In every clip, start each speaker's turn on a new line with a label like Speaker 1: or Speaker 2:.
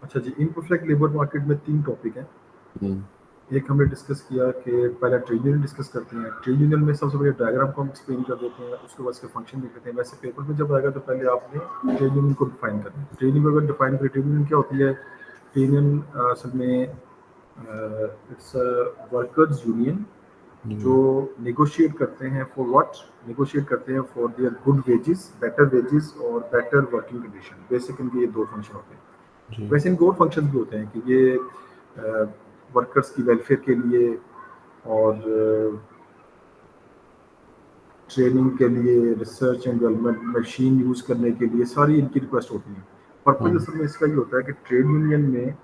Speaker 1: अच्छा जी, imperfect labour market में 3 topic हैं।
Speaker 2: हम्म,
Speaker 1: एक हमने डिस्कस किया कि पहले ट्रेड यूनियन डिस्कस करते हैं। ट्रेड यूनियन में सबसे पहले डायग्राम को हम एक्सप्लेन कर देते हैं, उसके बाद इसके फंक्शन लिख देते हैं। वैसे पेपर में जब आएगा तो पहले आपने ट्रेड यूनियन को डिफाइन करना है। ट्रेड यूनियन अगर डिफाइन करें, ट्रेड यूनियन क्या होती है? ट्रेड यूनियन असल में इट्स वर्कर्स यूनियन जो
Speaker 2: हम्म,
Speaker 1: नेगोशिएट करते हैं फॉर व्हाट? नेगोशिएट करते हैं for their good wages, better wages और बेटर वर्किंग कंडीशन। बेसिक इनके ये 2 फंक्शन होते हैं।
Speaker 2: जी,
Speaker 1: वैसे इनके और फंक्शंस भी होते हैं कि ये वर्कर्स की वेलफेयर के लिए और ट्रेनिंग के लिए, research and development, machine use करने के लिए सारी इनकी रिक्वेस्ट होती हैं। पर्पज़
Speaker 2: हाँ,
Speaker 1: असल में इसका ये होता है कि ट्रेड यूनियन में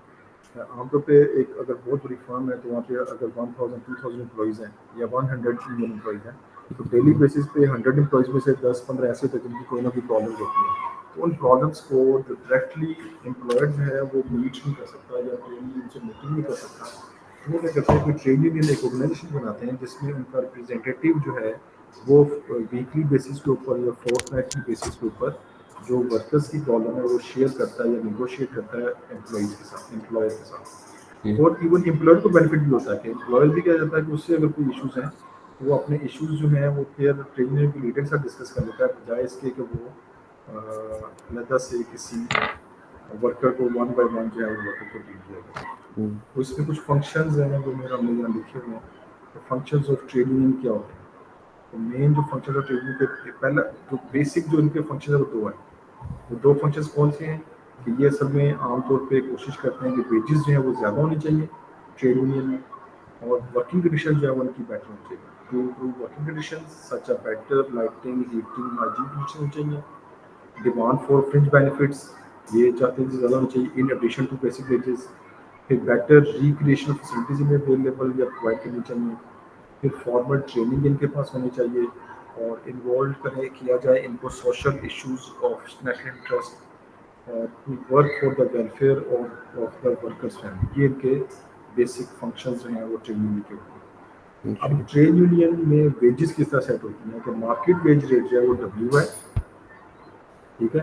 Speaker 1: आमतौर पे एक अगर बहुत बड़ी फर्म है तो वहाँ पे अगर 1000-2000 एम्प्लॉइज़ हैं या 100 यूनियन एम्प्लॉइज़ हैं, तो डेली
Speaker 2: हम्म,
Speaker 1: बेसिस पे 100 एम्प्लॉइज़ में से 10-15 ऐसे होते हैं जिनकी कोई ना कोई प्रॉब्लम होती है। तो उन प्रॉब्लम्स को जो डायरेक्टली एम्प्लॉयड जो है वो मीट नहीं कर सकता या ट्रेड यूनियन से मीटिंग नहीं कर सकता। तो वो क्या करते हैं कि ट्रेड यूनियन एक ऑर्गेनाइजेशन बनाते हैं जिसमें उनका रिप्रेजेंटेटिव जो है वो वीकली बेसिस के ऊपर या फोर्टनाइटली बेसिस के ऊपर जो वर्कर्स की प्रॉब्लम है वो शेयर करता है या निगोशिएट करता है एम्प्लॉइज के साथ, एम्प्लॉयर के साथ।
Speaker 2: जी,
Speaker 1: और इवन एम्प्लॉयर को बेनिफिट भी होता है कि एम्प्लॉयर भी क्या जाता है कि उससे अगर कोई इश्यूज हैं तो वो अपने इश्यूज जो हैं वो फिर ट्रेड यूनियन के लीडर के साथ डिस्कस कर लेता है, बजाय इसके कि वो अलग से किसी वर्कर को वन बाय वन जो है वो वर्कर को डील किया जाए।
Speaker 2: हम्म,
Speaker 1: तो इसमें कुछ फंक्शंस हैं जो मेरा हमने यहाँ लिखे हुए हैं। तो फंक्शंस ऑफ ट्रेड यूनियन क्या होते हैं? तो मेन जो फंक्शन ऑफ ट्रेड यूनियन के पहला जो बेसिक जो इनके फंक्शन है वो 2 है। वो 2 फंक्शंस कौन से हैं? कि ये सब में आमतौर पे कोशिश करते हैं कि वेजेस जो है वो ज़्यादा होनी चाहिए ट्रेड यूनियन में, और वर्किंग कंडीशन जो है वो उनकी बेटर होनी चाहिए। To improve working condition such a better lighting, heating, hygiene condition होनी चाहिए। डिमांड फॉर फ्रिंज बेनिफिट्स, ये चाहते हैं कि ज़्यादा होनी चाहिए in addition to basic wages. फिर बेटर रिक्रिएशनल फैसिलिटीज़ इन्हें अवेलेबल या प्रोवाइड करनी चाहिए। फिर फॉर्मल ट्रेनिंग इनके पास होनी चाहिए और इन्वॉल्व करें किया जाए इनको social issues of national interest to work for the welfare of the workers family. ये इनके बेसिक फंक्शंस जो हैं वो ट्रेड यूनियन के होते हैं। अब
Speaker 2: जी,
Speaker 1: ट्रेड यूनियन में वेजेस किस तरह सेट होती हैं? कि मार्केट वेज रेट जो है वो डब्ल्यू है, ठीक है।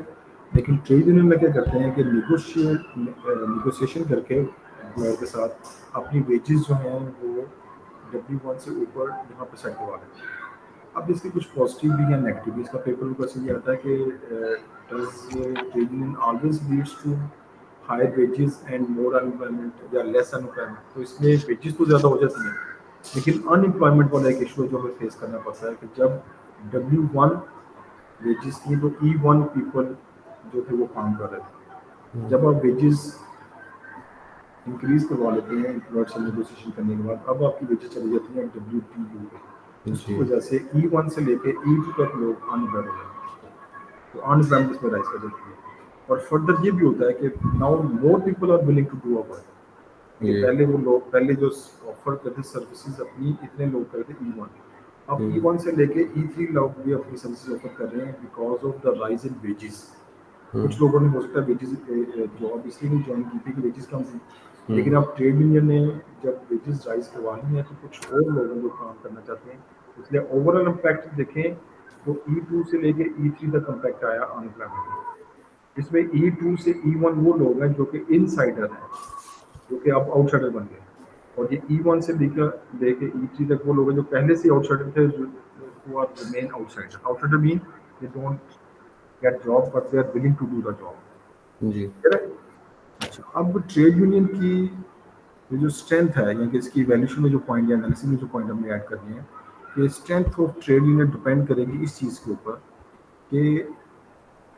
Speaker 1: लेकिन ट्रेड यूनियन में क्या करते हैं कि निगोशिएशन करके एम्प्लॉयर के साथ अपनी वेजेस जो हैं वो W1 से ऊपर यहाँ पर सेट करवा लेते हैं। अब इसके कुछ पॉजिटिव भी हैं, नेगेटिव भी। इसका पेपर क्वेश्चन ये आता है कि does trade union always leads to higher wages and more unemployment या लेस अनएम्प्लॉयमेंट? तो इसमें वेजेस तो ज़्यादा हो जाती हैं, लेकिन अनएम्प्लॉयमेंट वाला एक इशू जो हमें फेस करना पड़ता है कि जब W1 वेजेस थी तो E1 पीपल जो थे वो काम कर रहे थे।
Speaker 2: हम्म,
Speaker 1: जब आप वेजेस इंक्रीज करवा लेते हैं एम्प्लॉयर से नेगोशिएशन करने के बाद, अब आपकी वेजेस चली जाती हैं W2 पे। उसकी
Speaker 2: जी,
Speaker 1: वजह से E1 से लेके E2 तक लोग अनएम्प्लॉयड हो जाते हैं। तो अनएम्प्लॉयमेंट इसमें राइज कर जाती है। और फर्दर ये भी होता है कि now more people are willing to do a work. कि
Speaker 2: ये,
Speaker 1: पहले वो लोग पहले जो ऑफर करते सर्विसेज अपनी इतने लोग करते E1, अब
Speaker 2: हम्म,
Speaker 1: E1 से लेके E3 लोग भी अपनी सर्विसेज ऑफर कर रहे हैं because of the rise in wages. कुछ
Speaker 2: हम्म,
Speaker 1: लोगों ने हो सकता है वेजेस जॉब इसलिए नहीं ज्वाइन की थी कि वेजेस कम थी, लेकिन
Speaker 2: हम्म,
Speaker 1: अब ट्रेड यूनियन ने जब वेजेस राइज करवानी है तो कुछ और लोगों को काम करना चाहते हैं। इसलिए ओवरऑल इम्पैक्ट देखें तो E2 से लेके E3 तक इम्पैक्ट आया अनएम्प्लॉयमेंट में। इसमें E2 से E1 वो लोग हैं जो कि इनसाइडर हैं, जो कि अब आउटसाइडर बन गए। और ये E1 से लेकर लेके E3 तक वो लोग हैं जो पहले से आउटसाइडर थे, जो are remain outsider. Outsider mean they don't get job but they are willing to do the job.
Speaker 2: जी,
Speaker 1: अच्छा, अब ट्रेड यूनियन की ये जो स्ट्रेंथ है या कि इसकी वैल्यूशन में जो पॉइंट या एनालिसिस में जो पॉइंट हमने ऐड करनी है कि strength of trade union depend करेगी इस चीज़ के ऊपर कि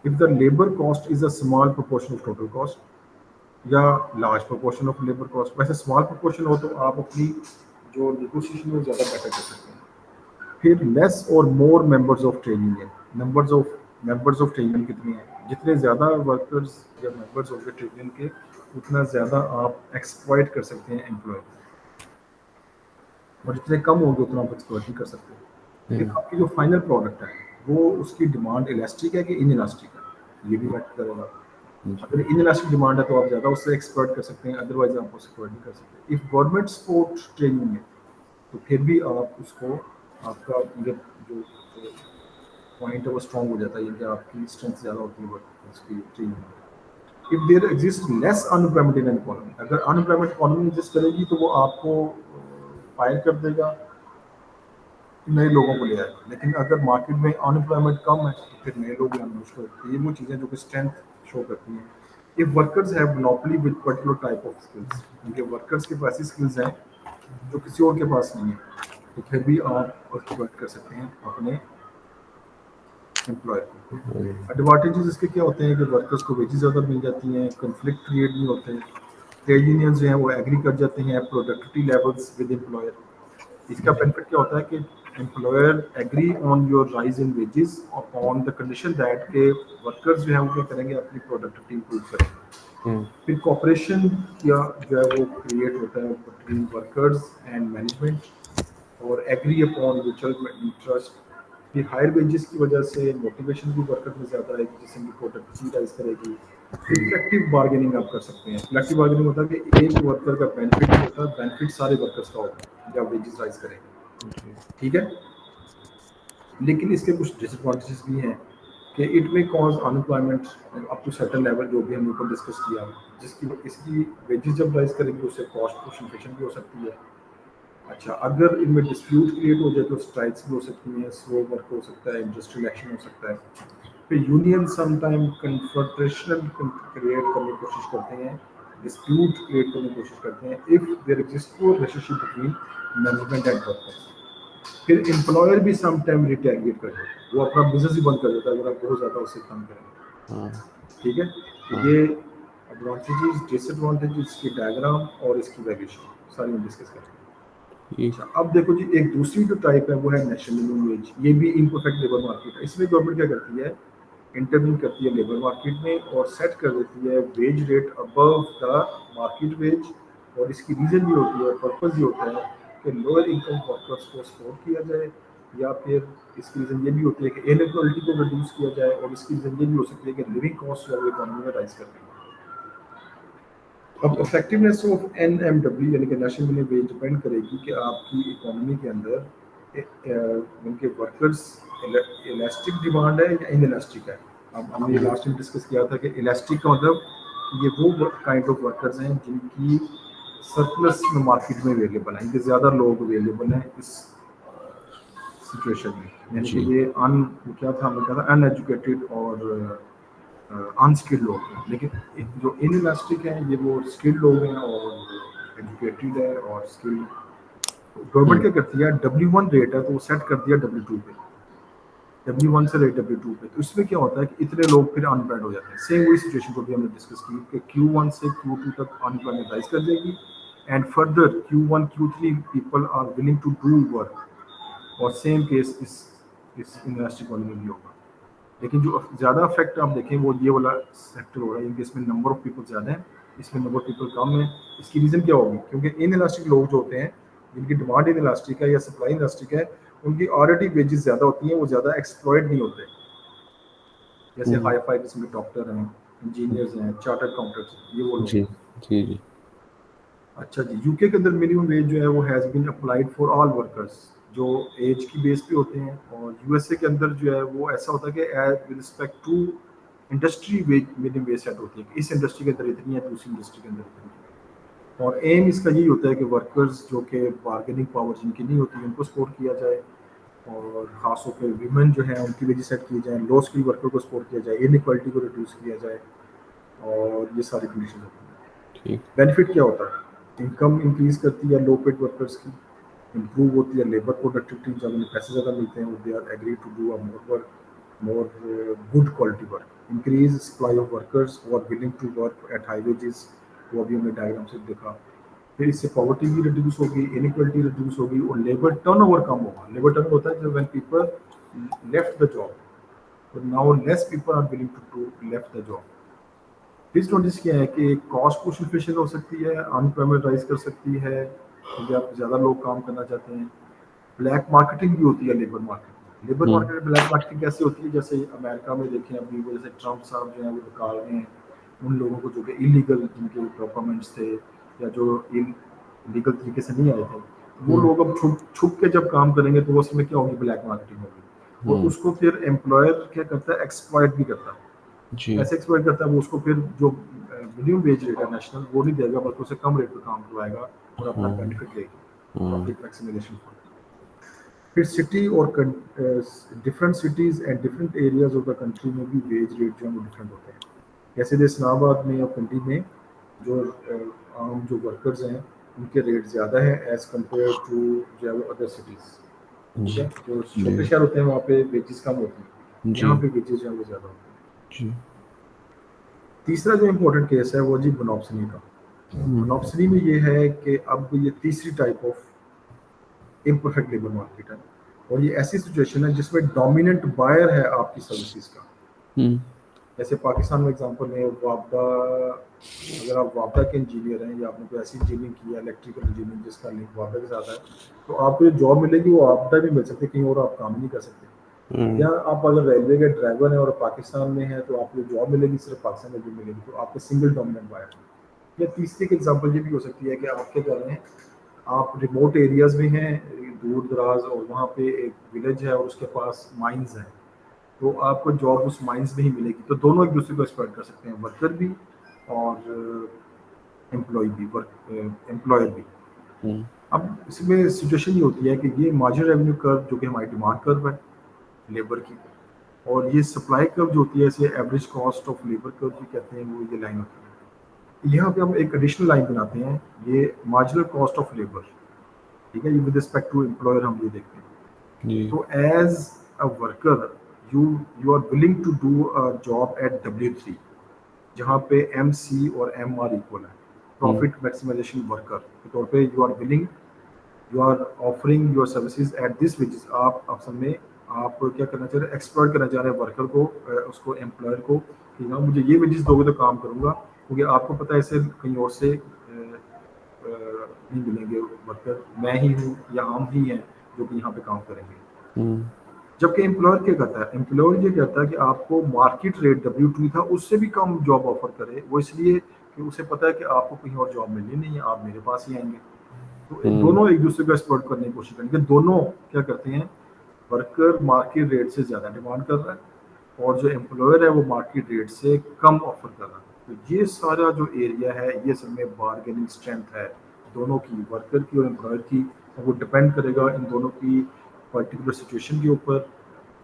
Speaker 1: if the labour cost is a small proportion of total cost या large proportion of labour cost. वैसे स्मॉल प्रोपोर्शन हो तो आप अपनी जो नेगोशिएशन है ज़्यादा बेटर कर सकते हैं। फिर लेस और मोर members of trade union, members of trade union कितने हैं? जितने ज़्यादा वर्कर्स या मेंबर्स होंगे ट्रेड यूनियन के, उतना ज़्यादा आप एक्सप्लॉइट कर सकते हैं एम्प्लॉय, और जितने कम होंगे उतना आप एक्सप्लॉइट नहीं कर सकते। फिर
Speaker 2: हम्म,
Speaker 1: आपकी जो फाइनल प्रोडक्ट है वो उसकी डिमांड इलास्टिक है कि इन इलास्टिक है, ये भी मैटर करेगा।
Speaker 2: जी,
Speaker 1: अगर इन इलास्टिक डिमांड है तो आप ज़्यादा उससे एक्सप्लॉइट कर सकते हैं, अदरवाइज आप उससे एक्सप्लॉइट नहीं कर सकते। If government support trade union तो फिर भी आप उसको आपका मतलब जो पॉइंट है वो स्ट्रॉन्ग हो जाता है, कि आपकी स्ट्रेंथ ज़्यादा होती है उसकी trade union. If there exist less unemployment in an economy, अगर अनएम्प्लॉयमेंट इकोनॉमी एग्जिस्ट करेगी तो वो आपको फायर कर देगा, नए लोगों को ले आएगा। लेकिन अगर मार्केट में अनएम्प्लॉयमेंट कम है तो फिर नए लोग लाना मुश्किल होता है। ये वो चीज़ें जो कि स्ट्रेंथ शो करती हैं। If workers have monopoly with particular type of skills, उनके वर्कर्स के पास ऐसी स्किल्स हैं जो किसी और के पास नहीं है, तो फिर भी आप एक्सप्लॉइट कर सकते हैं अपने एम्प्लॉयर को। एडवांटेजेस इसके क्या होते हैं कि वर्कर्स को वेजेस ज़्यादा मिल जाती हैं, कन्फ्लिक्ट क्रिएट नहीं होते हैं, ट्रेड यूनियंस जो हैं वो एग्री कर जाते हैं, प्रोडक्टिविटी लेवल्स विद एम्प्लॉयर। इसका बेनिफिट क्या होता है कि employer agree on your rise in wages on the condition that के वर्कर्स जो है वो क्या करेंगे, अपनी प्रोडक्टिविटी इंप्रूव करेंगे। फिर कॉपरेशन या जो है वो क्रिएट होता है बिटवीन वर्कर्स एंड मैनेजमेंट और एग्री अपॉन म्यूचुअल इंटरेस्ट। फिर हायर वेजेस की वजह से मोटिवेशन भी वर्कर में ज़्यादा आएगी, जिससे उनकी प्रोडक्टिविटी राइज करेगी। फिर कलेक्टिव बार्गेनिंग आप कर सकते हैं। कलेक्टिव बार्गेनिंग होता है कि एक वर्कर का बेनिफिट नहीं होता, बेनिफिट सारे वर्कर्स का होता है जब वेजेस राइज करेंगे। ठीक है, लेकिन इसके कुछ डिसएडवांटेजेस भी हैं कि इट में cause unemployment up to certain level, जो भी हमने ऊपर डिस्कस किया, जिसकी इसकी वेजेस जब राइज करेंगे उससे कॉस्ट पुश इन्फ्लेशन भी हो सकती है। अच्छा, अगर इनमें डिस्प्यूट क्रिएट हो जाए तो स्ट्राइक्स भी हो सकती हैं, स्लो वर्क हो सकता है, इंडस्ट्रियल एक्शन हो सकता है। फिर यूनियन समटाइम कन्फ्रंटेशन क्रिएट करने की कोशिश करते हैं, डिस्प्यूट क्रिएट करने की कोशिश करते हैं if there exist core relationship between management and workers. फिर एम्प्लॉयर भी समटाइम रिटेलिएट कर देता है, वो अपना बिजनेस ही बंद कर देता है अगर आप बहुत ज़्यादा उससे कम करेंगे। ठीक है, तो ये एडवांटेजेस डिसएडवांटेजेस की डायग्राम और इसकी वैल्यूएशन सारी हम डिस्कस करेंगे। अच्छा, अब देखो जी, एक दूसरी जो टाइप है वो है नेशनल मिनिमम वेज। ये भी इनपरफेक्ट लेबर मार्केट है। इसमें गवर्नमेंट क्या करती है, इंटरवीन करती है लेबर मार्केट में और सेट कर देती है wage rate above the market wage. और इसकी रीज़न भी होती है, पर्पज़ ये होता है कि लोअर इनकम वर्कर्स को सपोर्ट किया जाए, या फिर इसकी रीज़न ये भी होती है कि इनइक्वालिटी को रिड्यूस किया जाए, और इसकी रीज़न ये भी हो सकती है कि लिविंग कॉस्ट जो है इकोनॉमी में राइज करती है। अब इफेक्टिवनेस ऑफ एनएमडब्ल्यू यानी कि नेशनल मिनिमम वेज डिपेंड करेगी कि आपकी इकोनॉमी के अंदर उनके वर्कर्स इलास्टिक डिमांड है या इन इलास्टिक है। अब हमने लास्ट टाइम डिस्कस किया था कि इलास्टिक का मतलब ये वो काइंड ऑफ वर्कर्स हैं जिनकी सरप्लस में मार्केट में अवेलेबल है, इनके ज़्यादा लोग अवेलेबल हैं इस सिचुएशन में, यानी कि ये क्या था, हमने कहा था अनएजुकेटेड और अनस्किल्ड लोग हैं। लेकिन जो इन इलास्टिक हैं ये वो स्किल्ड लोग हैं और एजुकेटेड है और स्किल्ड। गवर्नमेंट क्या करती है, W1 रेट है तो वो सेट कर दिया W2 पे, W1 से रेट W2 पे। तो इसमें क्या होता है कि इतने लोग फिर अनएम्प्लॉयड हो जाते हैं। सेम वही सिचुएशन को भी हमने डिस्कस की कि Q1 से Q2 तक अनएम्प्लॉयमेंट राइज कर देगी and further Q1 Q3 people are willing to do work. और सेम केस इस इलास्टिक इकोनॉमी में भी होगा। लेकिन जो ज़्यादा इफेक्ट आप देखें वो ये वाला सेक्टर हो रहा है, इनके इसमें नंबर ऑफ पीपल ज़्यादा है, इसमें नंबर ऑफ पीपल कम है। इसकी रीज़न क्या होगी, क्योंकि इन इलास्टिक लोग जो होते हैं जिनकी डिमांड इन इलास्टिक है या सप्लाई इलास्टिक है, उनकी ऑलरेडी वेजेस ज़्यादा होती हैं, वो ज़्यादा एक्सप्लॉयड नहीं होते। जैसे हाई फाई जिसमें डॉक्टर हैं, इंजीनियर्स हैं, चार्टर्ड अकाउंटेंट्स, ये वो लोग।
Speaker 2: जी जी जी।
Speaker 1: अच्छा जी, यूके के अंदर मिनिमम वेज जो है वो has been applied for all workers, जो एज की बेस पे होते हैं। और यूएसए के अंदर जो है वो ऐसा होता है कि age with respect to industry wage minimum wage set होती है कि इस इंडस्ट्री के अंदर इतनी है, दूसरी इंडस्ट्री के अंदर इतनी है। और एम इसका यही होता है कि वर्कर्स जो कि बार्गेनिंग पावर जिनकी नहीं होती उनको सपोर्ट किया जाए, और ख़ास तौर पर वीमेन जो है उनकी वेजेस सेट की जाए, लो स्किल वर्कर को सपोर्ट किया जाए, इनइक्वालिटी को रिड्यूस किया जाए, और ये सारी कंडीशन होती हैं। बेनिफिट क्या होता है, इनकम इंक्रीज करती है लो पेड वर्कर्स की, इम्प्रूव होती है लेबर प्रोडक्टिविटी, जब उन्हें पैसे ज़्यादा मिलते हैं they are agree to do a more work, more good quality work, increase supply of workers who are willing to work at high wages, वो अभी हमने डायग्राम से देखा। फिर इससे पॉवर्टी भी रिड्यूस होगी, इनइक्वालिटी रिड्यूस होगी, और लेबर टर्नओवर कम होगा। लेबर टर्नओवर होता है जब when people left the job, तो now less people are willing to left the job. Disadvantage क्या है कि कॉस्ट पुश इन्फ्लेशन हो सकती है, अनएम्प्लॉयमेंट राइज कर सकती है क्योंकि आप ज़्यादा लोग काम करना चाहते हैं। ब्लैक मार्केटिंग भी होती है लेबर मार्केट में। लेबर मार्केट में ब्लैक मार्केटिंग कैसे होती है, जैसे अमेरिका में देखें अभी वो, जैसे ट्रम्प साहब जो है वो निकाल रहे हैं उन लोगों को जो कि इलीगल जिनके डॉक्यूमेंट्स थे या जो लीगल तरीके से नहीं आए थे, वो लोग अब छुप के जब काम करेंगे तो वो उसमें क्या होगी, ब्लैक मार्केटिंग होगी। और उसको फिर एम्प्लॉयर क्या करता है, एक्सप्लॉइट भी करता है।
Speaker 2: जी।
Speaker 1: ऐसे एक्सप्लॉइट करता है, वो उसको फिर जो मिनिमम वेज रेट है नेशनल वो नहीं देगा, बल्कि उसे कम रेट पे काम करवाएगा और अपना
Speaker 2: हाँ।
Speaker 1: बेनिफिट लेगी,
Speaker 2: हाँ।
Speaker 1: Profit maximisation. फिर सिटी और different cities and different areas of the country में भी वेज रेट जो है वो डिफरेंट होते हैं। जैसे जो इस्लामाबाद में और कंट्री में जो आम जो वर्कर्स हैं उनके रेट ज़्यादा है एज़ कम्पेयर टू जो है वो अदर सिटीज़। ठीक
Speaker 2: जी।
Speaker 1: है, जो
Speaker 2: जी।
Speaker 1: छोटे शहर होते हैं वहाँ पे वेजेस कम होती हैं,
Speaker 2: जी।
Speaker 1: यहाँ पे वेजेस जो है वो ज़्यादा होती हैं।
Speaker 2: जी।
Speaker 1: तीसरा जो इम्पोर्टेंट केस है वो जी मोनोपोली का। मोनोपोली में ये है कि अब ये तीसरी type of imperfect labour market है, और ये ऐसी सिचुएशन है जिसमें डोमिनेंट बायर है आपकी सर्विसेज का।
Speaker 2: हम्म।
Speaker 1: जैसे पाकिस्तान में एग्जांपल है वापडा, अगर आप वापडा के इंजीनियर हैं या आपने कोई ऐसी इंजीनियरिंग की है इलेक्ट्रिकल इंजीनियरिंग जिसका लिंक वापडा के साथ है, तो आपको जो जॉब मिलेगी वो वापडा भी मिल सकती है, कहीं और आप काम नहीं कर सकते।
Speaker 2: हम्म।
Speaker 1: या आप अगर रेलवे के ड्राइवर हैं और पाकिस्तान में है तो आपको जॉब मिलेगी सिर्फ पाकिस्तान में भी मिलेगी, तो आपको सिंगल डोमिनेंट बायर है। या तीसरी एक एग्जांपल ये भी हो सकती है कि आप क्या कर रहे हैं, आप रिमोट एरियाज में हैं, दूर दराज, और वहाँ पे एक विलेज है और उसके पास माइंस हैं, तो आपको जॉब उस माइंस में ही मिलेगी। तो दोनों एक दूसरे को एक्सप्लॉइट कर सकते हैं, वर्कर भी और एम्प्लॉय भी, वर्क एम्प्लॉयर भी।
Speaker 2: हम्म।
Speaker 1: अब इसमें सिचुएशन ये होती है कि ये मार्जिनल रेवेन्यू कर्व जो कि हमारी डिमांड कर्व है लेबर की, और ये सप्लाई कर्व जो होती है इसे average cost of labour curve भी कहते हैं, वो ये लाइन होती है। यहाँ पे हम एक एडिशनल लाइन बनाते हैं, ये मार्जिनल कॉस्ट ऑफ लेबर। ठीक है, ये विद रिस्पेक्ट टू एम्प्लॉयर हम ये देखते हैं।
Speaker 2: जी।
Speaker 1: तो as a worker you you are willing to do a job at W3, जहाँ पे MC और MR इक्वल है,
Speaker 2: हम्म।
Speaker 1: प्रॉफिट मैक्सिमाइजेशन वर्कर के तौर पे you are willing, you are offering your services at this wages. आप असल में आप क्या करना चाह रहे हैं, एक्सप्लॉइट करना चाह रहे हैं वर्कर को, उसको एम्प्लॉयर को, कि ना मुझे ये वेजेस दोगे तो काम करूँगा, क्योंकि आपको पता है इससे कहीं और से नहीं मिलेंगे वर्कर, मैं ही हूँ या हम ही हैं जो कि यहाँ पे काम करेंगे।
Speaker 2: हम्म।
Speaker 1: जबकि एम्प्लॉयर क्या करता है, एम्प्लॉयर ये कहता है कि आपको मार्केट रेट W2 था उससे भी कम जॉब ऑफर करे, वो इसलिए कि उसे पता है कि आपको कहीं और जॉब मिलनी नहीं है, आप मेरे पास ही आएंगे। तो
Speaker 2: हम्म।
Speaker 1: दोनों एक दूसरे को एक्सप्लॉइट करने की कोशिश करेंगे, दोनों क्या करते हैं, वर्कर मार्केट रेट से ज़्यादा डिमांड कर रहा है और जो एम्प्लॉयर है वो मार्केट रेट से कम ऑफर कर रहा है। तो ये सारा जो एरिया है ये सब में बार्गेनिंग स्ट्रेंथ है दोनों की, वर्कर की और एम्प्लॉयर की, और वो डिपेंड करेगा इन दोनों की पर्टिकुलर सिचुएशन के ऊपर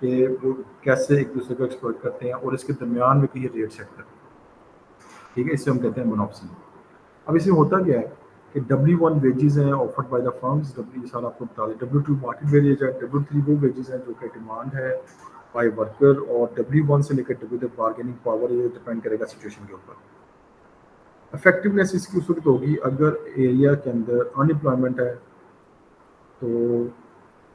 Speaker 1: कि वो कैसे एक दूसरे को एक्सप्लॉइट करते हैं और इसके दरमियान में कहीं रेट सेट करते हैं। ठीक है, इसे हम कहते हैं मोनोपोली। अब इसमें होता क्या है कि W1 वेजेस हैं ऑफर्ड बाय द फर्म्स, ये सारा आपको बता दें। W2 मार्केट वेजेज है, W3 वो वेजेस हैं जो कि डिमांड है बाय वर्कर, और W1 से लेकर W तक बार्गेनिंग पावर ये डिपेंड करेगा सिचुएशन के ऊपर। इफेक्टिवनेस इसकी उस वक्त होगी अगर एरिया के अंदर अनएम्प्लॉयमेंट है, तो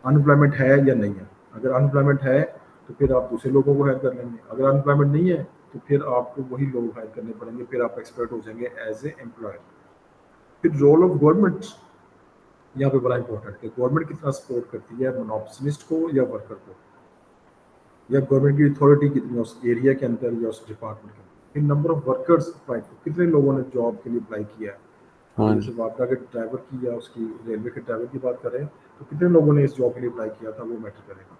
Speaker 1: अनएम्प्लॉयमेंट है या नहीं है। अगर अनएम्प्लॉयमेंट है तो फिर आप दूसरे लोगों को हायर कर लेंगे, अगर अनएम्प्लॉयमेंट नहीं है तो फिर आपको वही लोग हायर करने पड़ेंगे, फिर आप एक्सपर्ट हो जाएंगे एज ए एम्प्लॉयर। फिर रोल ऑफ गवर्नमेंट यहाँ पे बड़ा इंपॉर्टेंट है, गवर्नमेंट कितना सपोर्ट करती है मोनोपोलिस्ट को या वर्कर को, या गवर्नमेंट की अथॉरिटी कितनी है उस एरिया के अंदर या उस डिपार्टमेंट के अंदर। फिर नंबर ऑफ वर्कर्स अप्लाई, कितने लोगों ने जॉब के लिए अप्लाई किया है।
Speaker 2: हाँ
Speaker 1: अगर जैसे
Speaker 2: जी।
Speaker 1: वापडा के ड्राइवर की या उसकी रेलवे के ड्राइवर की बात करें तो कितने लोगों ने इस जॉब के लिए अप्लाई किया था, वो मैटर करेगा।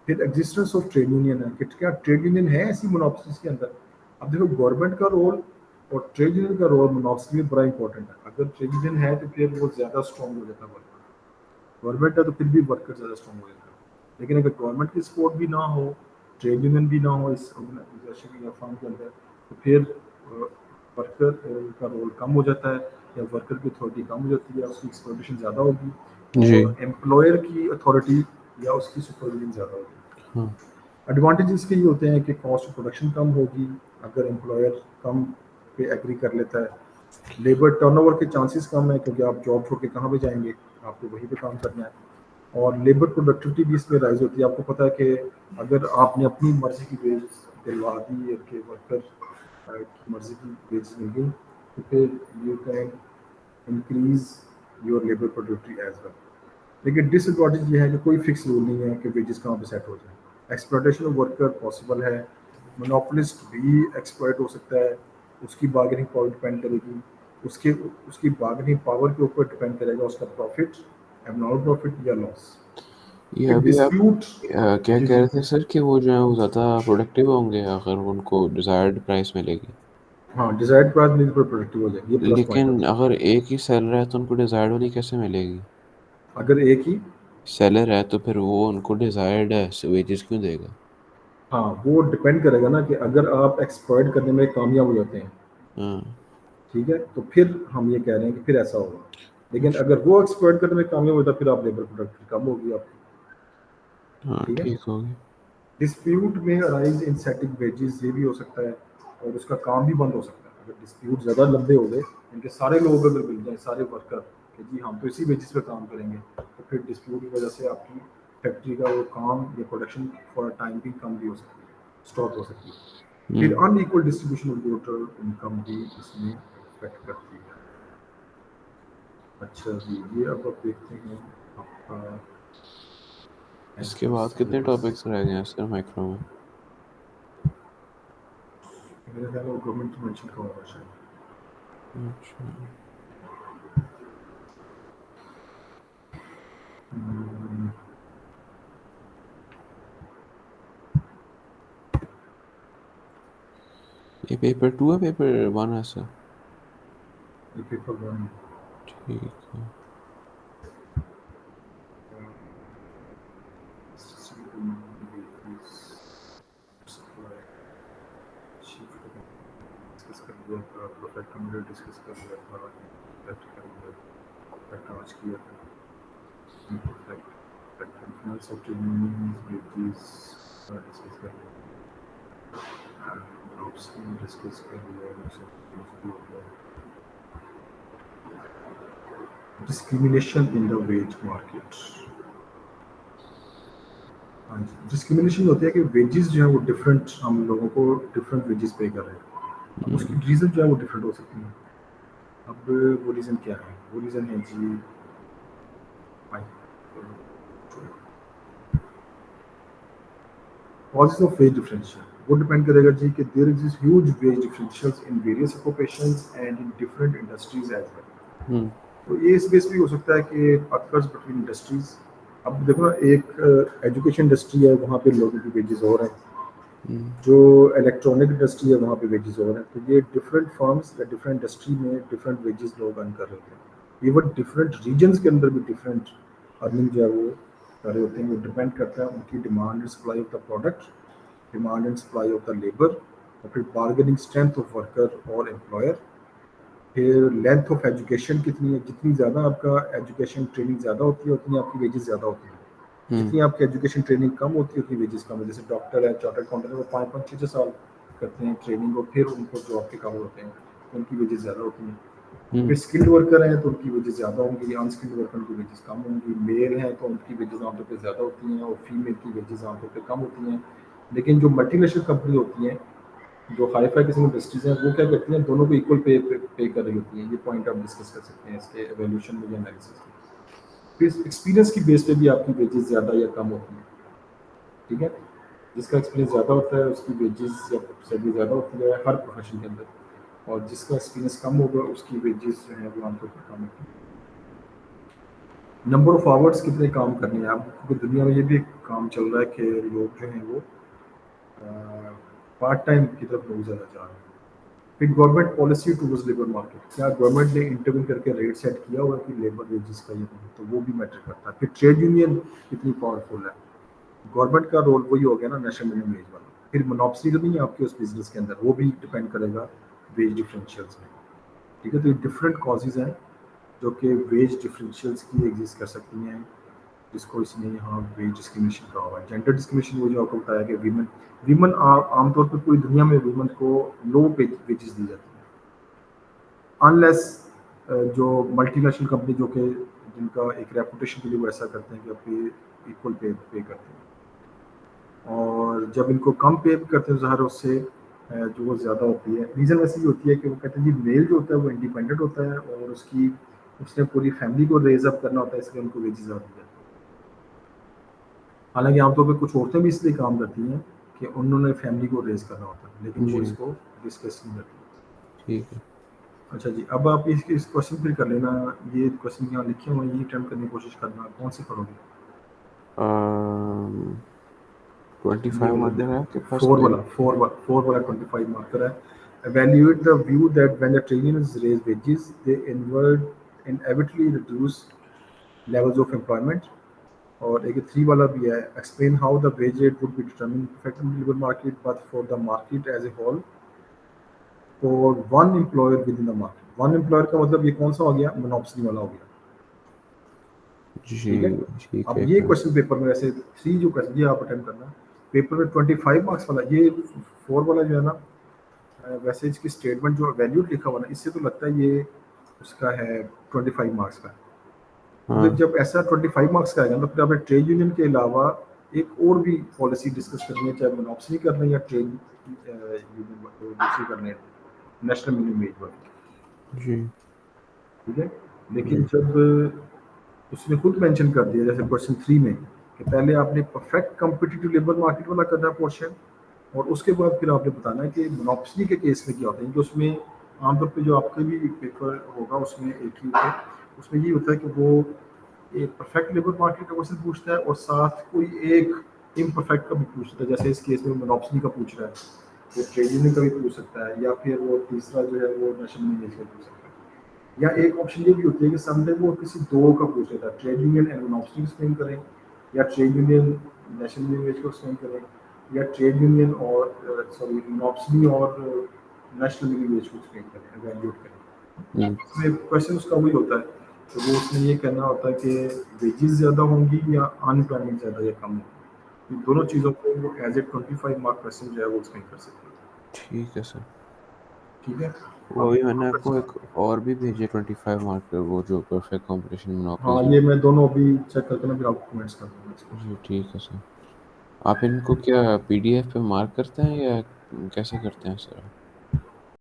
Speaker 1: फिर एग्जिस्टेंस ऑफ ट्रेड यूनियन है कि क्या ट्रेड यूनियन है ऐसी मोनोपोलिस के अंदर। अब देखो गवर्नमेंट का रोल और ट्रेड यूनियन का रोल मोनोपोली में बड़ा इंपॉर्टेंट है। अगर ट्रेड यूनियन है तो फिर वो ज़्यादा स्ट्रॉन्ग हो जाता है वर्कर, गवर्नमेंट है तो फिर भी वर्कर ज़्यादा स्ट्रॉन्ग हो जाता है। लेकिन अगर गवर्नमेंट की सपोर्ट भी ना हो, ट्रेड यूनियन भी ना हो इस ऑर्गेनाइजेशन या फर्म के अंदर, तो फिर वर्कर का रोल कम हो जाता है, या वर्कर की अथॉरिटी कम हो जाती है, उसकी एक्सप्लॉयटेशन ज़्यादा होगी,
Speaker 2: जी।
Speaker 1: और एम्प्लॉयर की अथॉरिटी या उसकी सुपरविजन ज़्यादा होगी।
Speaker 2: हाँ।
Speaker 1: एडवांटेज इसके ये होते हैं कि कॉस्ट ऑफ प्रोडक्शन कम होगी अगर एम्प्लॉयर कम पे एग्री कर लेता है, लेबर टर्नओवर के चांसेस कम है क्योंकि आप जॉब छोड़ के कहाँ पे जाएंगे, आपको वहीं पे काम करना है, और लेबर प्रोडक्टिविटी भी इसमें राइज होती है। आपको पता है कि अगर आपने अपनी मर्जी की वेज दिलवा दी कि वर्कर की मर्जी की वेज मिल गई, तो फिर you can increase your labour productivity as well. लेकिन डिसएडवांटेज ये है कि कोई फिक्स रूल नहीं है कि वेजेस कहाँ पे सेट हो जाए, एक्सप्लॉयटेशन ऑफ वर्कर पॉसिबल है, मोनोपोलिस्ट भी एक्सप्लॉयट हो सकता है, उसकी बार्गेनिंग पावर डिपेंड करेगी, उसके उसकी बार्गेनिंग पावर के ऊपर डिपेंड करेगा उसका प्रॉफिट, एबनॉर्मल प्रॉफिट या लॉस।
Speaker 2: ये
Speaker 1: फिर
Speaker 2: अभी आप
Speaker 1: डिस्प्यूट।
Speaker 2: क्या
Speaker 1: जी
Speaker 2: कह
Speaker 1: जी।
Speaker 2: रहे थे सर कि वो जो है वो ज़्यादा प्रोडक्टिव होंगे अगर उनको डिज़ायर्ड प्राइस मिलेगी।
Speaker 1: हाँ, डिजायर्ड प्राइस मिल पर प्रोडक्टिव हो जाएगी, ये प्लस पॉइंट है
Speaker 2: लेकिन
Speaker 1: उसका।
Speaker 2: अगर एक ही सेलर है तो उनको डिज़ायर्ड वाली कैसे मिलेगी?
Speaker 1: अगर एक ही,
Speaker 2: सेलर है तो फिर वो उनको डिज़ायर्ड वेजेस क्यों देगा?
Speaker 1: हाँ वो डिपेंड करेगा ना कि अगर आप एक्सप्लॉइट करने में कामयाब हो जाते हैं,
Speaker 2: हाँ।
Speaker 1: ठीक है, तो फिर हम ये कह रहे हैं कि फिर ऐसा होगा। लेकिन
Speaker 2: अच्छा।
Speaker 1: अगर वो एक्सप्लॉइट करने में कामयाब होता है, फिर आप लेबर प्रोडक्ट कम होगी आपकी।
Speaker 2: हाँ
Speaker 1: ठीक है।
Speaker 2: ठीक होगी।
Speaker 1: डिस्प्यूट में अराइज इन सेटिंग वेजेस, ये भी हो सकता है, और उसका काम भी बंद हो सकता है अगर डिस्प्यूट ज़्यादा लंबे हो गए। इनके सारे लोग अगर मिल जाए, सारे वर्कर, कि जी हम तो इसी बेसिस पे काम करेंगे, तो फिर डिस्प्यूट की वजह से आपकी फैक्ट्री का वो काम या प्रोडक्शन फॉर टाइम भी कम भी हो सकती है, स्टॉप हो सकती है। फिर
Speaker 2: हम्म।
Speaker 1: Unequal distribution of total income भी इसमें इफेक्ट करती है। अच्छा जी, ये अब आप देखते हैं आपका
Speaker 2: इसके
Speaker 1: एज
Speaker 2: बाद कितने
Speaker 1: सिलेबस।
Speaker 2: टॉपिक्स रह गए हैं सर माइक्रो में?
Speaker 1: मेरे ख्याल में वो गवर्नमेंट मेंशन का होगा शायद।
Speaker 2: अच्छा।
Speaker 1: हम्म,
Speaker 2: ये पेपर 2 है पेपर 1 है सर?
Speaker 1: ये पेपर वन।
Speaker 2: ठीक है।
Speaker 1: डिस्कस कर लिया था, प्रोफेक्ट हमने डिस्कस कर लिया था, प्रोफेक्ट कर लिया था, प्रोफेक्ट आज किया था, perfect perfect settings bridges discuss कर लिया, ग्रुप्स डिस्कस कर लिया, discrimination in the ways market. हाँ जी, डिस्क्रिमिनेशन होती है कि वेजेस जो है वो डिफरेंट, हम लोगों को डिफरेंट वेजेस पे कर रहे हैं। अब उसकी
Speaker 2: हम्म।
Speaker 1: रीज़न जो है वो डिफरेंट हो सकती है। अब वो रीज़न क्या है? वो रीज़न है जी, causes of wage differential, वो डिपेंड करेगा जी कि there exist huge wage differentials in various occupations and in different industries as well.
Speaker 2: Hmm.
Speaker 1: तो ये इस बेस भी हो सकता है कि अकर्स बिटवीन इंडस्ट्रीज। अब देखो ना, एक एजुकेशन इंडस्ट्री है, वहाँ पे लोगों की वेजेस और हैं,
Speaker 2: हम्म।
Speaker 1: जो इलेक्ट्रॉनिक इंडस्ट्री है वहाँ पे वेजेस और हैं। तो ये डिफरेंट फर्म्स या डिफरेंट इंडस्ट्री में डिफरेंट वेजेस लोग अर्न कर रहे होते हैं। इवन डिफरेंट रीजन्स के अंदर भी डिफरेंट अर्निंग जो है वो कर रहे होते हैं। वो डिपेंड करता है उनकी demand and supply of the product, demand and supply of the labour, और फिर बार्गेनिंग स्ट्रेंथ ऑफ वर्कर और एम्प्लॉयर। फिर लेंथ ऑफ एजुकेशन कितनी है, जितनी ज़्यादा आपका एजुकेशन ट्रेनिंग ज़्यादा होती है उतनी आपकी वेजेस ज़्यादा होती है।
Speaker 2: हम्म।
Speaker 1: जितनी आपकी एजुकेशन ट्रेनिंग कम होती है उतनी वेजेस कम है। जैसे डॉक्टर है, चार्टर्ड अकाउंटेंट है, वो 5 5 6 6 साल करते हैं ट्रेनिंग, और फिर उनको जॉब के काबू होते हैं, तो उनकी वेजेस ज़्यादा होती हैं।
Speaker 2: हम्म।
Speaker 1: फिर स्किल्ड वर्कर हैं तो उनकी वेजेस ज़्यादा होंगी, अनस्किल्ड वर्कर की वेजेस कम होंगी। मेल हैं तो उनकी वेजेस आमतौर पर ज़्यादा होती हैं, और फीमेल की वेजेस आमतौर पर कम होती हैं। लेकिन जो मल्टीनेशनल कंपनी होती हैं, जो हाई फाई किस्म की इंडस्ट्रीज हैं, वो क्या करती हैं, दोनों को इक्वल पे कर रही होती हैं। ये पॉइंट आप डिस्कस कर सकते हैं इसके एवोल्यूशन में या एनालिसिस में। फिर एक्सपीरियंस की बेस पे भी आपकी वेजेस ज़्यादा या कम होती हैं। ठीक है, जिसका एक्सपीरियंस ज़्यादा होता है उसकी वेजेस या सैलरी ज़्यादा होती है हर प्रोफेशन के अंदर, और जिसका एक्सपीरियंस कम होगा उसकी वेजेस जो है वो आमतौर पर कम होती है। नंबर ऑफ आवर्स कितने काम करने हैं आप, क्योंकि दुनिया में ये भी एक काम चल रहा है कि लोग जो हैं वो पार्ट टाइम की तरफ लोग ज़्यादा जा रहे हैं। फिर government policy towards labour market, क्या गवर्नमेंट ने इंटरव्यू करके रेट सेट किया हुआ है कि लेबर वेजेस का ये नहीं, तो वो भी मैटर करता है। फिर ट्रेड यूनियन कितनी पावरफुल है, गवर्नमेंट का रोल वही हो गया ना, नेशनल मिनिमम वेज वाला। फिर मोनोपसी तो नहीं है आपके उस बिजनेस के अंदर, वो भी डिपेंड करेगा वेज डिफरेंशियल्स में। ठीक है, तो ये डिफरेंट कॉजेज हैं जो कि वेज डिफरेंशियल्स की एग्जिस्ट कर सकती हैं, जिसको इसने यहाँ वेज डिस्क्रिमिनेशन कहा हुआ है। जेंडर डिस्क्रिमिनेशन वो जो आपको बताया कि वीमेन वीमन आमतौर पर पूरी दुनिया में वीमन को लो वेजेस दी जाती है, अनलेस जो मल्टीनेशनल कंपनी जो कि जिनका एक रेपुटेशन के लिए वो ऐसा करते हैं कि आपके इक्वल पे करते हैं, और जब इनको कम पे करते हैं ज़ाहिर उससे जो वो ज़्यादा होती है। रीज़न वैसे ही होती है कि वो कहते हैं जी मेल जो होता है वो इंडिपेंडेंट होता है, और उसने पूरी फैमिली को रेज अप करना होता है, इसलिए उनको वेजेस ज़्यादा दी जाती है। हालांकि आमतौर पर कुछ औरतें भी इसलिए काम करती हैं कि उन्होंने फैमिली को रेज करना होता है, लेकिन वो
Speaker 2: जी
Speaker 1: इसको डिस्कस नहीं करती।
Speaker 2: ठीक है।
Speaker 1: अच्छा जी, अब आप इस क्वेश्चन फिर कर लेना, ये क्वेश्चन यहाँ लिखे हुए हैं, ये अटेम्प्ट करने की कोशिश करना, कौन से करोगे? ये
Speaker 2: 25
Speaker 1: वाला
Speaker 2: मार्क दे रहा है कि फर्स्ट
Speaker 1: फोर
Speaker 2: पे?
Speaker 1: वाला फोर वाला 25 मार्कर है. Evaluate the view that when the trades raise wages, they inevitably reduce levels of employment. और एक थ्री वाला भी है. Explain how the wage rate would be determined affecting the labor market, but for the market as a whole, for one employer within the market. One employer का मतलब ये कौन सा हो गया? मोनोपोली वाला हो गया.
Speaker 2: जी,
Speaker 1: ठीक है.
Speaker 2: ठीक
Speaker 1: अब
Speaker 2: है
Speaker 1: ये
Speaker 2: फिर।
Speaker 1: क्वेश्चन पेपर में वैसे थ्री जो क्वेश्चन ये आप अटेम्प्ट करना. पेपर में 25 मार्क्स वाला ये फोर वाला जो है ना, वैसे इसकी स्टेटमेंट जो वैल्यूड लिखा हुआ ना, इससे तो लगता है ये उसका है 25 मार्क्स का.
Speaker 2: हाँ
Speaker 1: मतलब जब ऐसा 25 मार्क्स का आएगा तो फिर आपने ट्रेड यूनियन के अलावा एक और भी पॉलिसी डिस्कस करनी है, चाहे मोनोपोली करना है या ट्रेड यूनियन दूसरी करनी है, नेशनल मिनिमम वेज वाली.
Speaker 2: जी।
Speaker 1: ठीक है. लेकिन
Speaker 2: जी।
Speaker 1: जब उसने खुद मेंशन कर दिया जैसे क्वेश्चन थ्री में कि पहले आपने परफेक्ट कॉम्पिटिटिव लेबर मार्केट वाला करना है पोर्शन, और उसके बाद फिर आपने बताना है कि मोनोपोली के केस में क्या होता है. कि उसमें आमतौर पे जो आपका भी पेपर होगा उसमें एक ही होता है. उसमें ये होता है कि वो एक परफेक्ट लेबर मार्केट का क्वेश्चन पूछता है और साथ कोई एक इम्परफेक्ट का भी पूछता है. जैसे इस केस में मोनोपोली का पूछ रहा है, वो ट्रेड यूनियन का भी पूछ सकता है, या फिर वो तीसरा जो है वो नेशनल मिनिमम का पूछ सकता है. या एक ऑप्शन ये भी होती है कि समटाइम वो किसी दो का पूछ लेता है, trade union and monopoly explain करें, या trade union national minimum wage को एक्सप्लेन करें, या ट्रेड यूनियन और सॉरी मोनोपोली और नेशनल मिनिमम वेज को एक्सप्लेन करें, एवेल्यूएट करें.
Speaker 2: हम्म,
Speaker 1: उसमें क्वेश्चन उसका वही होता है. तो वो उसमें ये कहना होता है कि वेजेस ज़्यादा होंगी या अनएम्प्लॉयमेंट ज़्यादा या कम होगी. इन दोनों चीज़ों को वो एज ए 25 मार्क क्वेश्चन जो है वो एक्सप्लेन कर सकते हैं.
Speaker 2: ठीक है सर।
Speaker 1: ठीक है.
Speaker 2: वो
Speaker 1: अब
Speaker 2: अभी मैंने आपको एक और भी भेजे 25 मार्क पे, वो जो परफेक्ट कंपटीशन
Speaker 1: हाँ,
Speaker 2: मोनोपोलीज
Speaker 1: ये
Speaker 2: वाला।
Speaker 1: मैं दोनों अभी चेक करके ना फिर आपको कमेंट्स कर दूंगा इसको.
Speaker 2: जी ठीक है सर। आप इनको क्या पीडीएफ पे मार्क करते हैं या कैसे करते हैं सर?